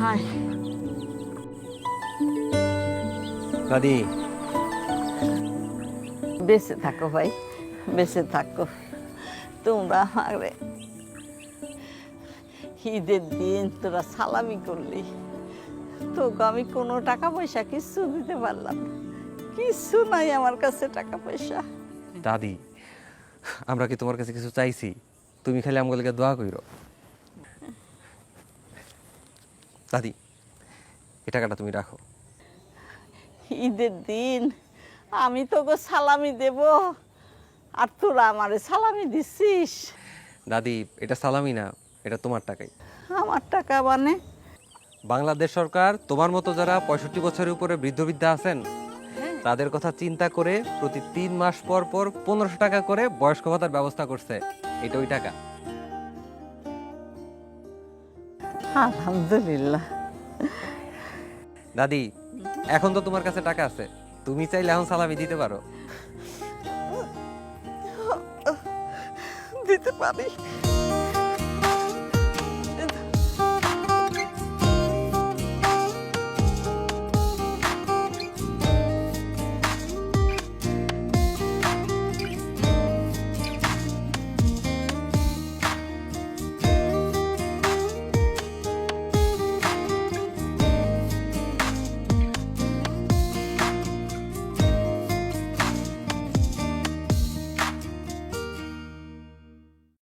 হায় দাদি, বেঁচে থাকো ভাই, বেঁচে থাকো। তোমরা আমারে ঈদের দিন তোরা সালামি করলি, তোকে আমি কোনো টাকা পয়সা কিচ্ছু দিতে পারলাম না। কিচ্ছু নাই আমার কাছে টাকা পয়সা। দাদি, আমরা কি তোমার কাছে কিছু চাইছি? তুমি খালি আমগুলোকে দোয়া কইরো। দাদি, এই টাকাটা তুমি রাখো। ঈদের দিন আমি তোকে সালামি দেব, আর তোরা আমারে সালামি দিচ্ছিস? দাদি, এটা সালামি না, এটা তোমার টাকাই। আমার টাকা মানে? বাংলাদেশ সরকার তোমার মতো যারা 65 বছরের উপরে বৃদ্ধ বৃদ্ধা আছেন তাদের কথা চিন্তা করে প্রতি 3 মাস পর পর 1500 টাকা করে বয়স্ক ভাতার ব্যবস্থা করছে। এটা ওই টাকা। আলহামদুলিল্লাহ। দাদি, এখন তো তোমার কাছে টাকা আছে, তুমি চাইলে এখন সালামি দিতে পারো। দিতে পারি।